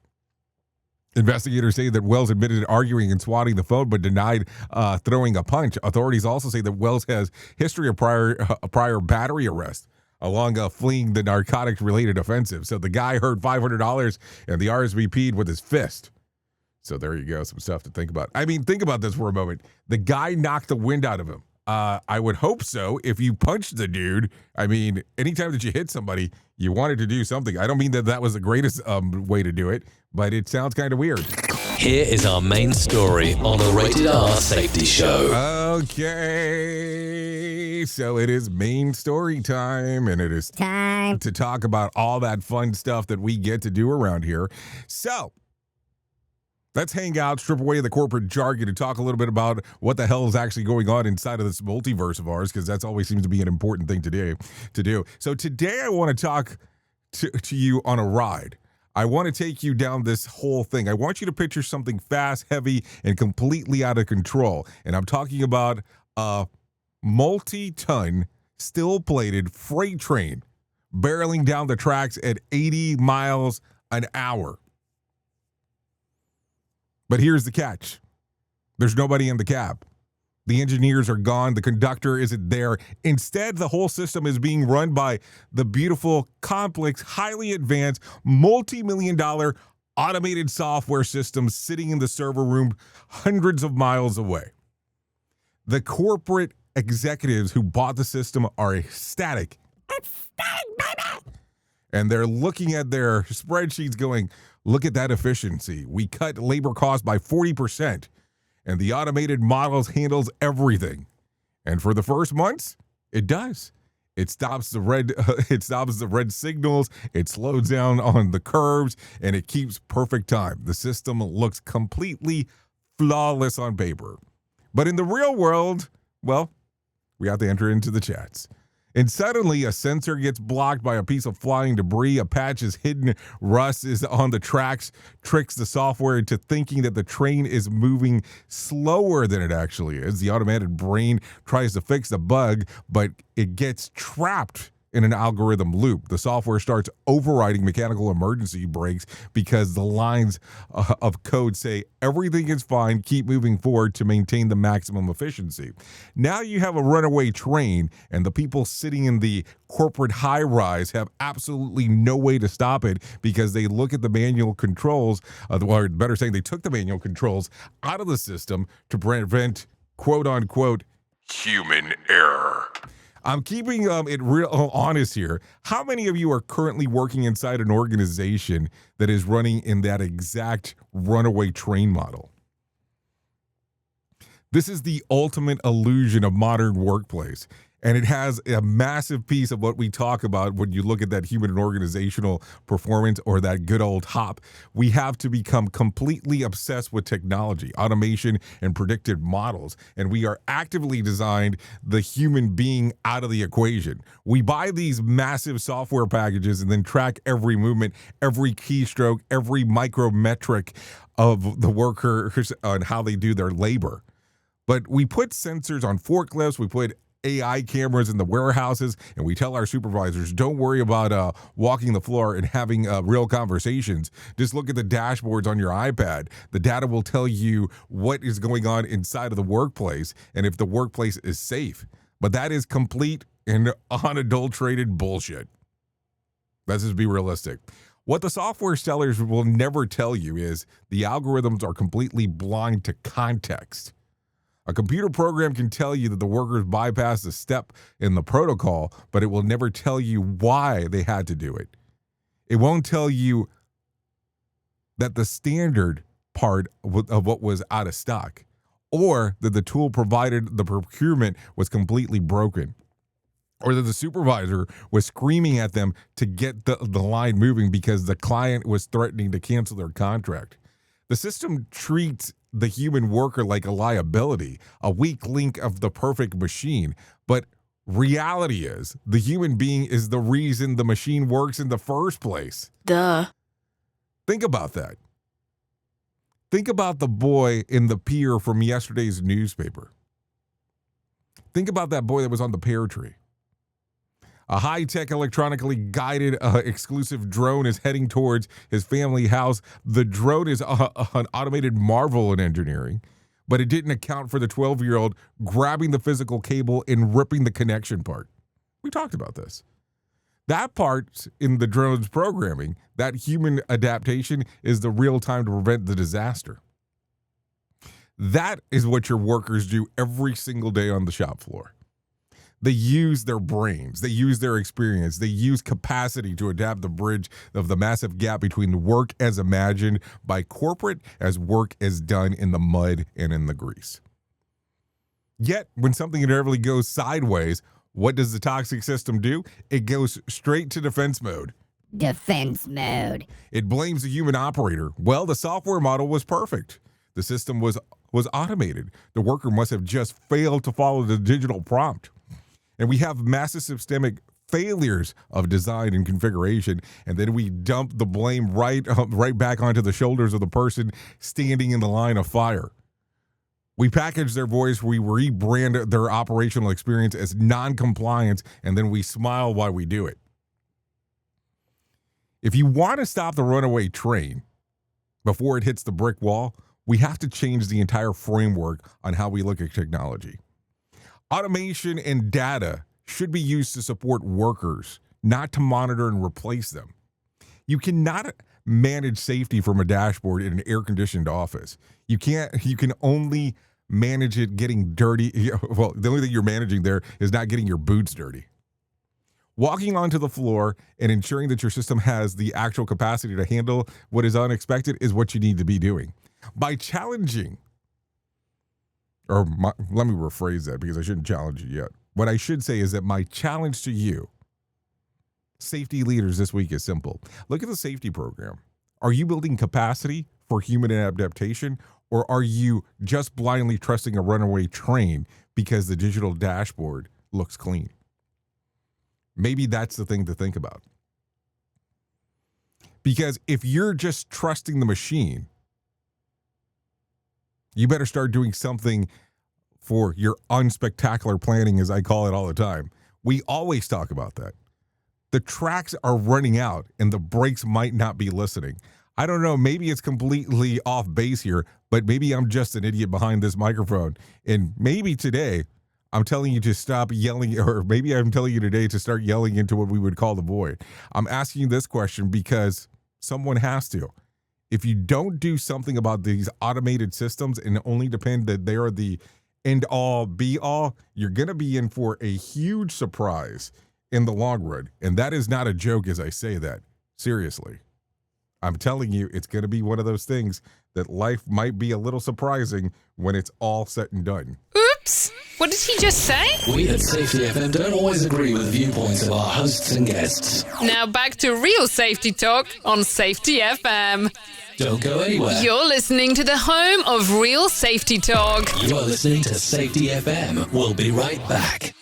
Investigators say that Wells admitted arguing and swatting the phone, but denied throwing a punch. Authorities also say that Wells has history of prior battery arrest, along fleeing the narcotics-related offensive. So the guy heard $500 and the RSVP'd with his fist. So there you go, some stuff to think about. I mean, think about this for a moment. The guy knocked the wind out of him. I would hope so. If you punched the dude, I mean, anytime that you hit somebody, you wanted to do something. I don't mean that that was the greatest way to do it, but it sounds kind of weird. Here is our main story on the Rated R Safety Show. Okay, so it is main story time, and it is time to talk about all that fun stuff that we get to do around here. So, Let's hang out, strip away the corporate jargon, and talk a little bit about what the hell is actually going on inside of this multiverse of ours, because that's always seems to be an important thing to do. So today I want to talk to you on a ride. I want to take you down this whole thing. I want you to picture something fast, heavy, and completely out of control. And I'm talking about a multi-ton, steel-plated freight train barreling down the tracks at 80 miles an hour. But here's the catch. There's nobody in the cab. The engineers are gone. The conductor isn't there. Instead, the whole system is being run by the beautiful, complex, highly advanced, multi-million-dollar automated software system sitting in the server room hundreds of miles away. The corporate executives who bought the system are ecstatic. Ecstatic, baby! And they're looking at their spreadsheets going, look at that efficiency. We cut labor costs by 40%, and the automated models handles everything. And for the first months, it does. It stops the red signals, it slows down on the curves, and it keeps perfect time. The system looks completely flawless on paper. But in the real world, well, we have to enter into the chats. And suddenly a sensor gets blocked by a piece of flying debris, a patch is hidden, rust is on the tracks, tricks the software into thinking that the train is moving slower than it actually is. The automated brain tries to fix the bug, but it gets trapped in an algorithm loop. The software starts overriding mechanical emergency brakes because the lines of code say everything is fine, keep moving forward to maintain the maximum efficiency. Now you have a runaway train, and the people sitting in the corporate high-rise have absolutely no way to stop it because they look at the manual controls, or better saying, they took the manual controls out of the system to prevent, quote-unquote, human error. I'm keeping it real honest here. How many of you are currently working inside an organization that is running in that exact runaway train model? This is the ultimate illusion of modern workplace. And it has a massive piece of what we talk about when you look at that human and organizational performance or that good old HOP. We have to become completely obsessed with technology, automation, and predictive models. And we are actively designed the human being out of the equation. We buy these massive software packages and then track every movement, every keystroke, every micrometric of the workers on how they do their labor. But we put sensors on forklifts, we put AI cameras in the warehouses, and we tell our supervisors, don't worry about walking the floor and having real conversations. Just look at the dashboards on your iPad. The data will tell you what is going on inside of the workplace and if the workplace is safe. But that is complete and unadulterated bullshit. Let's just be realistic. What the software sellers will never tell you is the algorithms are completely blind to context. A computer program can tell you that the workers bypassed a step in the protocol, but it will never tell you why they had to do it. It won't tell you that the standard part of what was out of stock, or that the tool provided the procurement was completely broken, or that the supervisor was screaming at them to get the line moving because the client was threatening to cancel their contract. The system treats the human worker like a liability, a weak link of the perfect machine. But reality is, the human being is the reason the machine works in the first place. Duh. Think about that. Think about the boy in the pier from yesterday's newspaper. Think about that boy that was on the pear tree. A high-tech, electronically guided exclusive drone is heading towards his family house. The drone is an automated marvel in engineering, but it didn't account for the 12-year-old grabbing the physical cable and ripping the connection part. We talked about this. That part in the drone's programming, that human adaptation, is the real time to prevent the disaster. That is what your workers do every single day on the shop floor. They use their brains, they use their experience, they use capacity to adapt the bridge of the massive gap between work as imagined by corporate as work as done in the mud and in the grease. Yet, when something inevitably goes sideways, what does the toxic system do? It goes straight to defense mode. defense mode. It blames the human operator. Well, the software model was perfect. The system was automated. The worker must have just failed to follow the digital prompt. And we have massive systemic failures of design and configuration, and then we dump the blame right back onto the shoulders of the person standing in the line of fire. We package their voice, we rebrand their operational experience as non-compliance, and then we smile while we do it. If you want to stop the runaway train before it hits the brick wall, we have to change the entire framework on how we look at technology. Automation and data should be used to support workers, not to monitor and replace them. You cannot manage safety from a dashboard in an air-conditioned office. You can only manage it getting dirty. Well, the only thing you're managing there is not getting your boots dirty. Walking onto the floor and ensuring that your system has the actual capacity to handle what is unexpected is what you need to be doing. By challenging, let me rephrase that because I shouldn't challenge you yet. What I should say is that my challenge to you, safety leaders, this week is simple. Look at the safety program. Are you building capacity for human adaptation, or are you just blindly trusting a runaway train because the digital dashboard looks clean? Maybe that's the thing to think about. Because if you're just trusting the machine, you better start doing something for your unspectacular planning, as I call it all the time. We always talk about that. The tracks are running out and the brakes might not be listening. I don't know, maybe it's completely off base here, but maybe I'm just an idiot behind this microphone. And maybe today I'm telling you to stop yelling, or maybe I'm telling you today to start yelling into what we would call the void. I'm asking you this question because someone has to. If you don't do something about these automated systems and only depend that they are the end all be all, you're going to be in for a huge surprise in the long run. And that is not a joke as I say that. Seriously. I'm telling you, it's going to be one of those things that life might be a little surprising when it's all said and done. Oops! What did he just say? We at Safety FM don't always agree with the viewpoints of our hosts and guests. Now back to real safety talk on Safety FM. Don't go anywhere. You're listening to the home of real safety talk. You are listening to Safety FM. We'll be right back.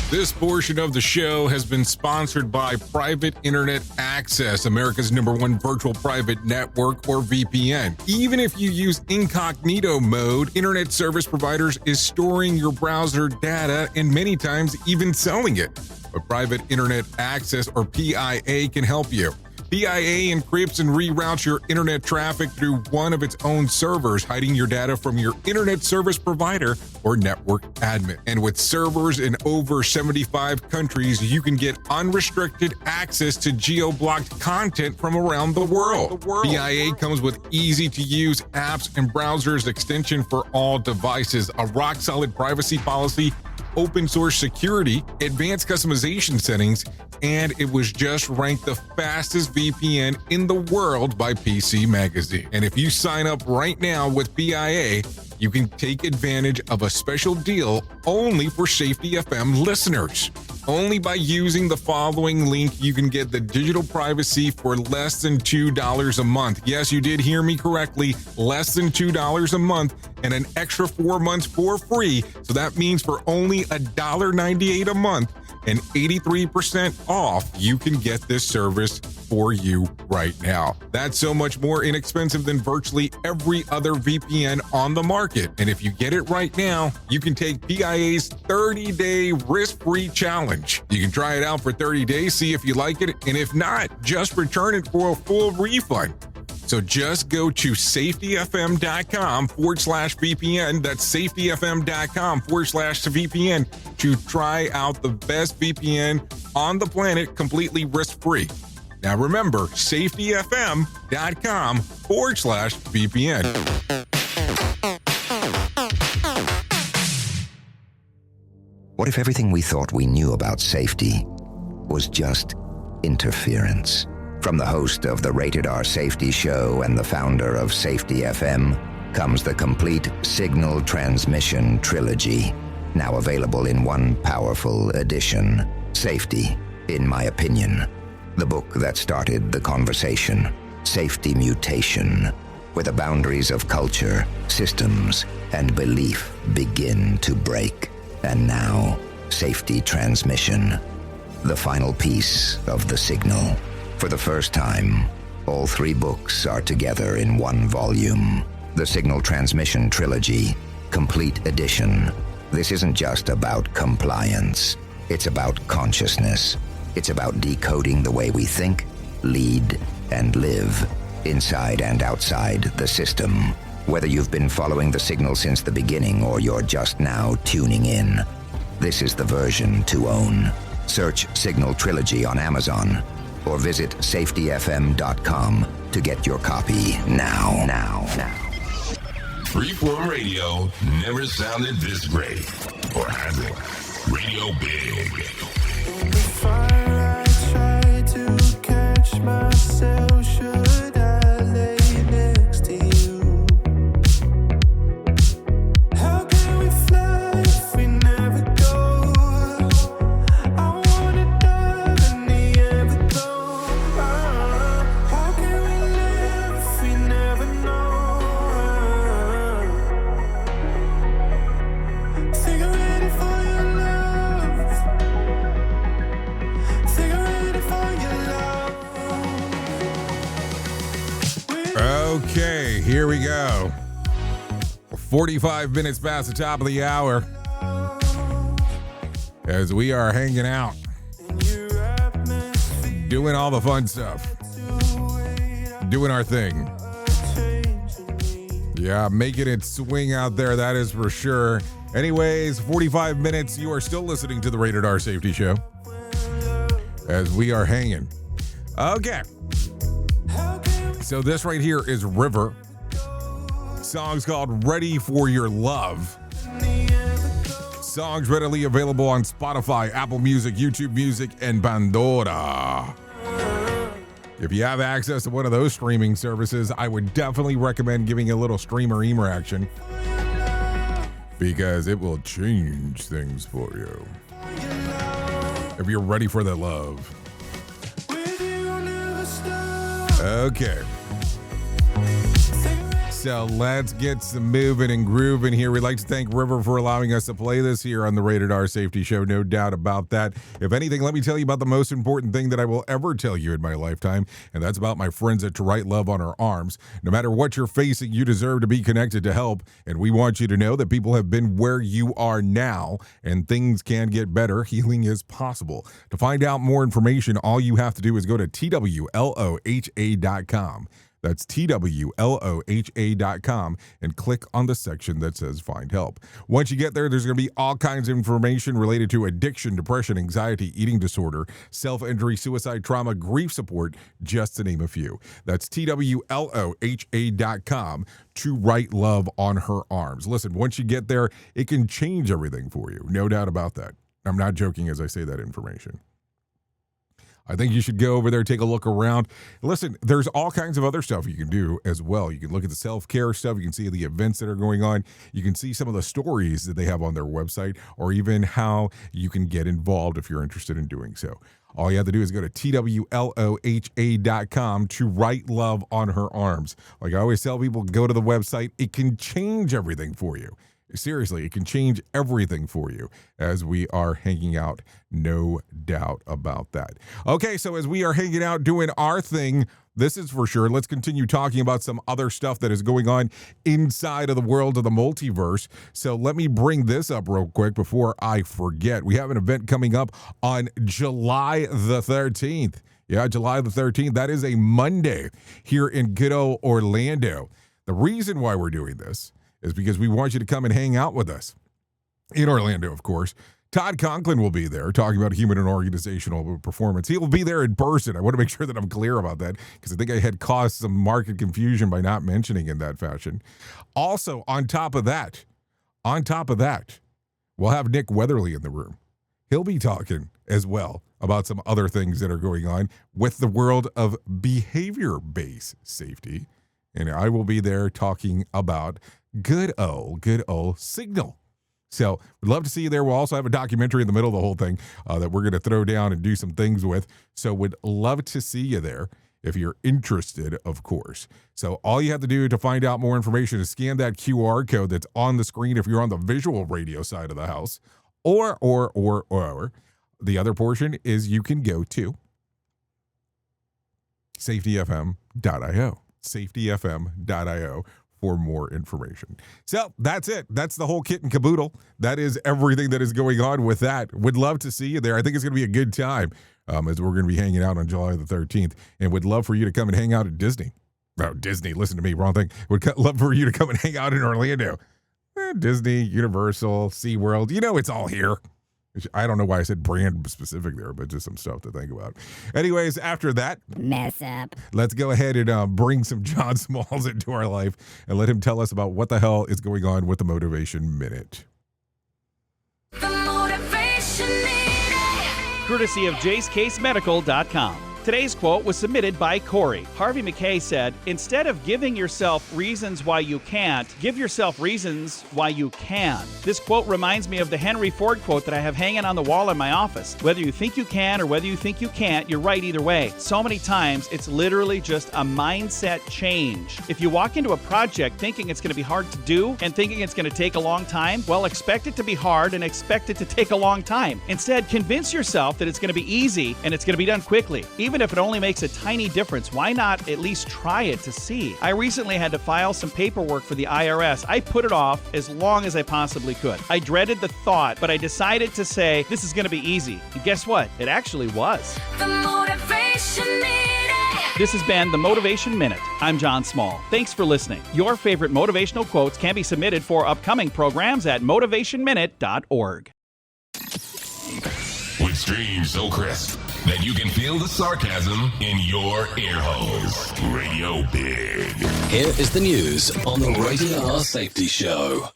This portion of the show has been sponsored by Private Internet Access, America's #1 virtual private network, or VPN. Even if you use incognito mode, internet service providers is storing your browser data and many times even selling it. But Private Internet Access, or PIA, can help you. PIA encrypts and reroutes your internet traffic through one of its own servers, hiding your data from your internet service provider or network admin. And with servers in over 75 countries, you can get unrestricted access to geo-blocked content from around the world. PIA comes with easy-to-use apps and browsers extension for all devices, a rock-solid privacy policy, open source security, advanced customization settings, and it was just ranked the fastest VPN in the world by PC Magazine. And if you sign up right now with PIA, you can take advantage of a special deal only for Safety FM listeners. Only by using the following link, you can get the digital privacy for less than $2 a month. Yes, you did hear me correctly, less than $2 a month, and an extra 4 months for free. So that means for only $1.98 a month and 83% off, you can get this service for you right now. That's so much more inexpensive than virtually every other VPN on the market. And if you get it right now, you can take PIA's 30-day risk-free challenge. You can try it out for 30 days, see if you like it, and if not, just return it for a full refund. So just go to safetyfm.com/VPN. That's safetyfm.com/VPN to try out the best VPN on the planet completely risk-free. Now remember, safetyfm.com/VPN. What if everything we thought we knew about safety was just interference? From the host of the Rated R Safety Show and the founder of Safety FM comes the complete signal transmission trilogy, now available in one powerful edition. Safety, in my opinion. The book that started the conversation, Safety Mutation, where the boundaries of culture, systems, and belief begin to break. And now, Safety Transmission, the final piece of the signal. For the first time, all 3 books are together in one volume. The Signal Transmission Trilogy, Complete Edition. This isn't just about compliance. It's about consciousness. It's about decoding the way we think, lead, and live, inside and outside the system. Whether you've been following the signal since the beginning or you're just now tuning in, this is the version to own. Search Signal Trilogy on Amazon or visit safetyfm.com to get your copy now. Freeform radio never sounded this great. Or has it? Radio Big. I try to catch myself, should I lay next to you? How can we fly if we never go? I wanna dive in the everglow. How can we live if we never know? Think I'm ready for your love. Think I'm ready for your love. Okay, here we go. 45 minutes past the top of the hour as we are hanging out, doing all the fun stuff, doing our thing. Yeah, making it swing out there, that is for sure. Anyways, 45 minutes, you are still listening to the Rated R Safety Show as we are hanging. Okay. So this right here is River. Song's called Ready for Your Love. Songs readily available on Spotify, Apple Music, YouTube Music, and Pandora. If you have access to one of those streaming services, I would definitely recommend giving a little streamer action because it will change things for you. If you're ready for that love. Okay. So let's get some moving and grooving here. We'd like to thank River for allowing us to play this here on the Rated R Safety Show. No doubt about that. If anything, let me tell you about the most important thing that I will ever tell you in my lifetime, and that's about my friends at To Write Love on Her Arms. No matter what you're facing, you deserve to be connected to help, and we want you to know that people have been where you are now, and things can get better. Healing is possible. To find out more information, all you have to do is go to TWLOHA.com. That's TWLOHA.com and click on the section that says Find Help. Once you get there, there's going to be all kinds of information related to addiction, depression, anxiety, eating disorder, self-injury, suicide, trauma, grief support, just to name a few. That's TWLOHA.com. To Write Love on Her Arms. Listen, once you get there, it can change everything for you. No doubt about that. I'm not joking as I say that information. I think you should go over there, take a look around. Listen, there's all kinds of other stuff you can do as well. You can look at the self-care stuff. You can see the events that are going on. You can see some of the stories that they have on their website, or even how you can get involved if you're interested in doing so. All you have to do is go to TWLOHA.com to Write Love on Her Arms. Like I always tell people, go to the website. It can change everything for you. Seriously, it can change everything for you as we are hanging out. No doubt about that. Okay, so as we are hanging out doing our thing, this is for sure. Let's continue talking about some other stuff that is going on inside of the world of the multiverse. So let me bring this up real quick before I forget. We have an event coming up on July the 13th. Yeah, July the 13th. That is a Monday here in good old Orlando. The reason why we're doing this is because we want you to come and hang out with us in Orlando, of course. Todd Conklin will be there talking about human and organizational performance. He will be there in person. I want to make sure that I'm clear about that because I think I had caused some market confusion by not mentioning in that fashion. Also, on top of that, we'll have Nick Weatherly in the room. He'll be talking as well about some other things that are going on with the world of behavior-based safety. And I will be there talking about good old signal So we'd love to see you there. We'll also have a documentary in the middle of the whole thing that we're going to throw down and do some things with. So we'd love to see you there if you're interested, of course. So all you have to do to find out more information is scan that QR code that's on the screen if you're on the visual radio side of the house. Or the other portion is you can go to safetyfm.io. safetyfm.io for more information. So that's it. That's the whole kit and caboodle. That is everything that is going on with that. Would love to see you there. I think it's going to be a good time as we're going to be hanging out on July the 13th. And would love for you to come and hang out at Disney. No, Disney. Listen to me. Wrong thing. Would love for you to come and hang out in Orlando. Disney, Universal, SeaWorld. You know, it's all here. I don't know why I said brand specific there, but just some stuff to think about. Anyways, after that, mess up. Let's go ahead and bring some John Smalls into our life and let him tell us about what the hell is going on with the Motivation Minute. The Motivation Minute. Courtesy of JaceCaseMedical.com. Today's quote was submitted by Corey. Harvey McKay said, "Instead of giving yourself reasons why you can't, give yourself reasons why you can." This quote reminds me of the Henry Ford quote that I have hanging on the wall in my office. Whether you think you can or whether you think you can't, you're right either way. So many times, it's literally just a mindset change. If you walk into a project thinking it's going to be hard to do and thinking it's going to take a long time, well, expect it to be hard and expect it to take a long time. Instead, convince yourself that it's going to be easy and it's going to be done quickly. Even if it only makes a tiny difference, why not at least try it to see? I recently had to file some paperwork for the IRS. I put it off as long as I possibly could. I dreaded the thought, but I decided to say, this is going to be easy. And guess what? It actually was. The Motivation Minute. This has been the Motivation Minute. I'm John Small. Thanks for listening. Your favorite motivational quotes can be submitted for upcoming programs at motivationminute.org. With streams so crisp that you can feel the sarcasm in your ear holes. Radio Big. Here is the news on the Rated R Safety Show.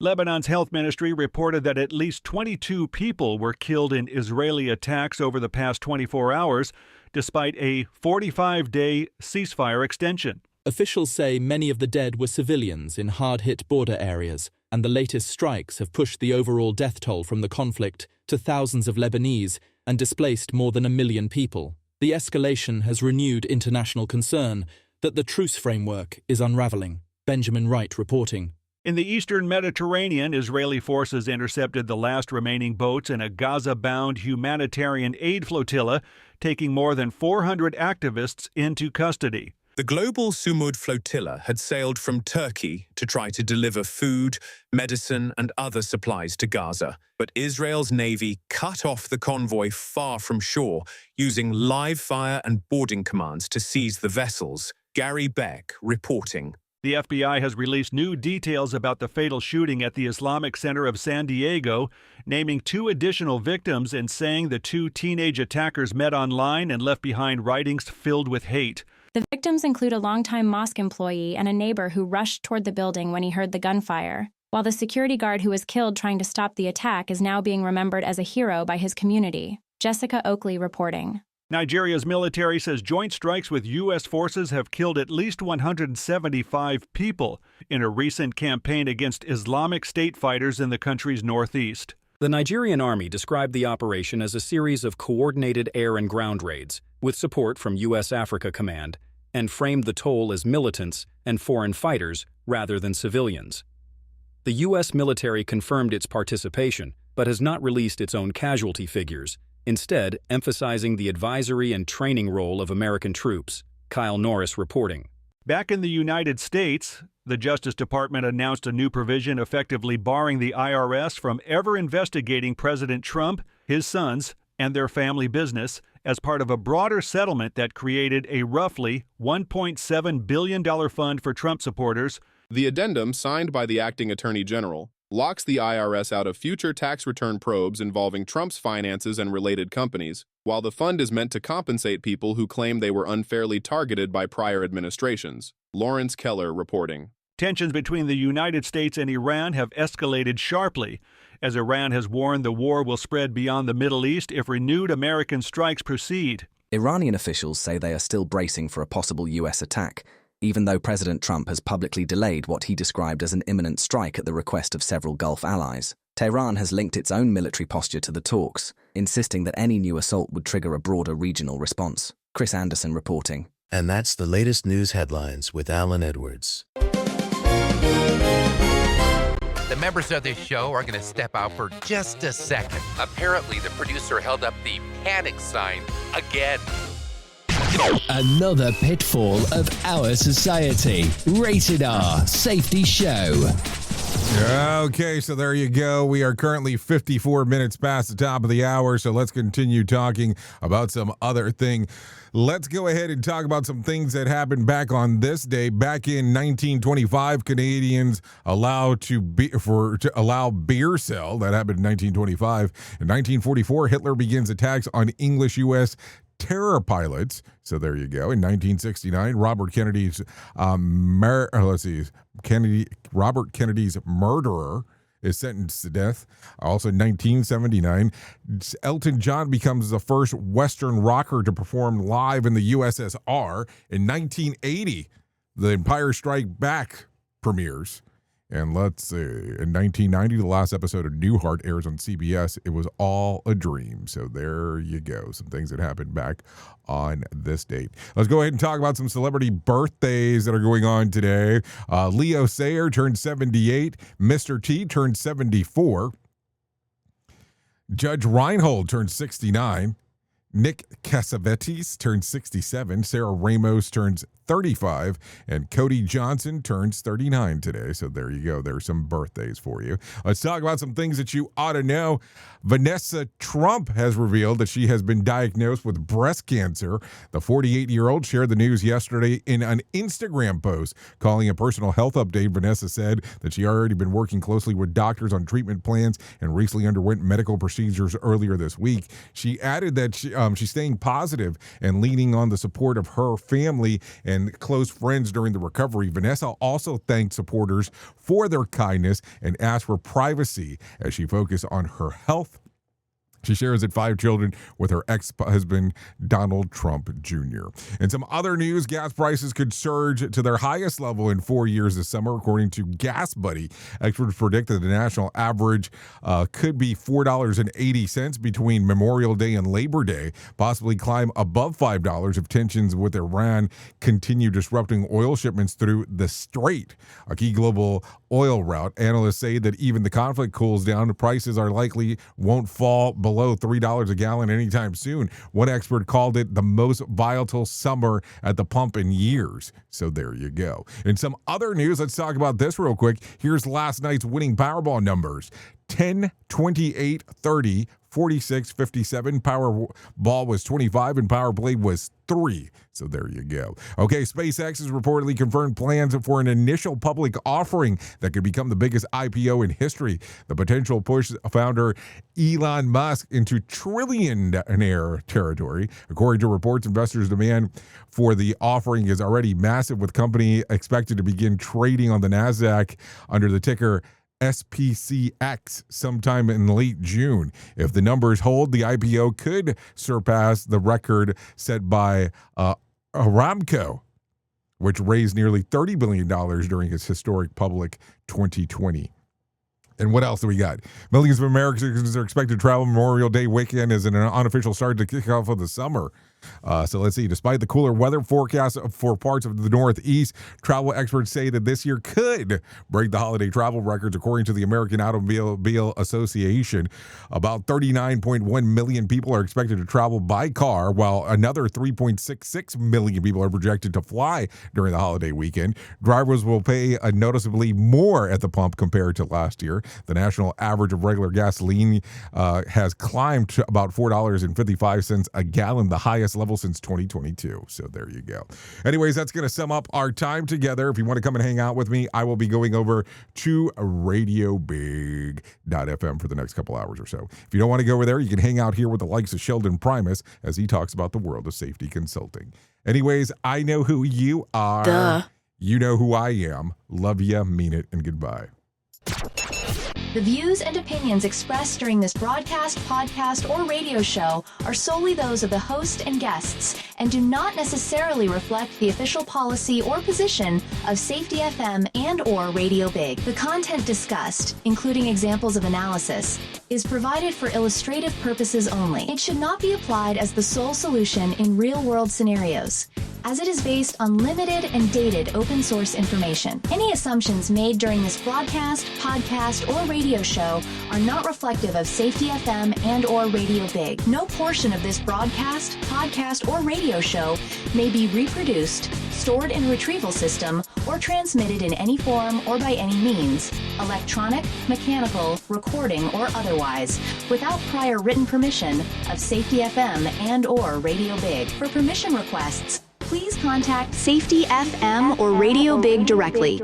Lebanon's health ministry reported that at least 22 people were killed in Israeli attacks over the past 24 hours, despite a 45-day ceasefire extension. Officials say many of the dead were civilians in hard-hit border areas, and the latest strikes have pushed the overall death toll from the conflict to thousands of Lebanese and displaced more than 1 million people. The escalation has renewed international concern that the truce framework is unraveling. Benjamin Wright reporting. In the eastern Mediterranean, Israeli forces intercepted the last remaining boats in a Gaza-bound humanitarian aid flotilla, taking more than 400 activists into custody. The global Sumud flotilla had sailed from Turkey to try to deliver food, medicine, and other supplies to Gaza. But Israel's navy cut off the convoy far from shore, using live fire and boarding commands to seize the vessels. Gary Beck reporting. The FBI has released new details about the fatal shooting at the Islamic Center of San Diego, naming 2 additional victims and saying the 2 teenage attackers met online and left behind writings filled with hate. The victims include a longtime mosque employee and a neighbor who rushed toward the building when he heard the gunfire, while the security guard who was killed trying to stop the attack is now being remembered as a hero by his community. Jessica Oakley reporting. Nigeria's military says joint strikes with U.S. forces have killed at least 175 people in a recent campaign against Islamic State fighters in the country's northeast. The Nigerian army described the operation as a series of coordinated air and ground raids, with support from U.S. Africa Command, and framed the toll as militants and foreign fighters rather than civilians. The U.S. military confirmed its participation, but has not released its own casualty figures, instead emphasizing the advisory and training role of American troops. Kyle Norris reporting. Back in the United States, the Justice Department announced a new provision effectively barring the IRS from ever investigating President Trump, his sons, and their family business as part of a broader settlement that created a roughly $1.7 billion fund for Trump supporters. The addendum, signed by the acting attorney general, locks the IRS out of future tax return probes involving Trump's finances and related companies, while the fund is meant to compensate people who claim they were unfairly targeted by prior administrations. Lawrence Keller reporting. Tensions between the United States and Iran have escalated sharply, as Iran has warned the war will spread beyond the Middle East if renewed American strikes proceed. Iranian officials say they are still bracing for a possible US attack, even though President Trump has publicly delayed what he described as an imminent strike at the request of several Gulf allies. Tehran has linked its own military posture to the talks, insisting that any new assault would trigger a broader regional response. Chris Anderson reporting. And that's the latest news headlines with Alan Edwards. The members of this show are going to step out for just a second. Apparently, the producer held up the panic sign again. Another pitfall of our society. Rated R Safety Show. Okay, so there you go. We are currently 54 minutes past the top of the hour, so let's continue talking about some other thing. Let's go ahead and talk about some things that happened back on this day. Back in 1925, Canadians allowed to allow beer sale. That happened in 1925. In 1944, Hitler begins attacks on English U.S. terror pilots. So there you go. In 1969, Robert Kennedy's Robert Kennedy's murderer is sentenced to death. Also in 1979, Elton John becomes the first Western rocker to perform live in the USSR. In 1980, The Empire Strikes Back premieres. And let's see, in 1990, the last episode of Newhart airs on CBS. It was all a dream. So there you go. Some things that happened back on this date. Let's go ahead and talk about some celebrity birthdays that are going on today. Leo Sayer turned 78. Mr. T turned 74. Judge Reinhold turned 69. Nick Cassavetes turns 67. Sarah Ramos turns 35. And Cody Johnson turns 39 today. So there you go. There's some birthdays for you. Let's talk about some things that you ought to know. Vanessa Trump has revealed that she has been diagnosed with breast cancer. The 48-year-old shared the news yesterday in an Instagram post. Calling a personal health update, Vanessa said that she already been working closely with doctors on treatment plans and recently underwent medical procedures earlier this week. She added that she's staying positive and leaning on the support of her family and close friends during the recovery. Vanessa also thanked supporters for their kindness and asked for privacy as she focused on her health. She shares that 5 children with her ex-husband, Donald Trump Jr. In some other news, gas prices could surge to their highest level in 4 years this summer, according to Gas Buddy. Experts predict that the national average could be $4.80 between Memorial Day and Labor Day, possibly climb above $5 if tensions with Iran continue disrupting oil shipments through the Strait, a key global oil route. Analysts say that even the conflict cools down, prices are likely won't fall below $3 a gallon anytime soon. One expert called it the most volatile summer at the pump in years. So there you go. In some other news, let's talk about this real quick. Here's last night's winning Powerball numbers. 10, 28, 30, 46, 57. Powerball was 25 and Power Play was 3. So there you go. Okay, SpaceX has reportedly confirmed plans for an initial public offering that could become the biggest IPO in history. The potential push founder Elon Musk into trillionaire territory. According to reports, investors' demand for the offering is already massive, with company expected to begin trading on the NASDAQ under the ticker SPCX sometime in late June. If the numbers hold, the IPO could surpass the record set by Aramco, which raised nearly $30 billion during its historic public 2020. And what else do we got? Millions of Americans are expected to travel Memorial Day weekend as an unofficial start to kick off of the summer. So let's see. Despite the cooler weather forecast for parts of the Northeast, travel experts say that this year could break the holiday travel records. According to the American Automobile Association, about 39.1 million people are expected to travel by car, while another 3.66 million people are projected to fly during the holiday weekend. Drivers will pay noticeably more at the pump compared to last year. The national average of regular gasoline has climbed to about $4.55 a gallon, the highest level since 2022. So there you go. Anyways, that's going to sum up our time together. If you want to come and hang out with me, I will be going over to radiobig.fm for the next couple hours or so. If you don't want to go over there, you can hang out here with the likes of Sheldon Primus as he talks about the world of safety consulting. Anyways, I know who you are. Duh. You know who I am. Love ya, mean it, and goodbye. The views and opinions expressed during this broadcast, podcast, or radio show are solely those of the host and guests and do not necessarily reflect the official policy or position of Safety FM and/or Radio Big. The content discussed, including examples of analysis, is provided for illustrative purposes only. It should not be applied as the sole solution in real-world scenarios, as it is based on limited and dated open source information. Any assumptions made during this broadcast, podcast, or radio show are not reflective of Safety FM and/or Radio Big. No portion of this broadcast, podcast, or radio show may be reproduced, stored in a retrieval system, or transmitted in any form or by any means, electronic, mechanical, recording, or otherwise, without prior written permission of Safety FM and/or Radio Big. For permission requests, please contact Safety FM or Radio Big directly.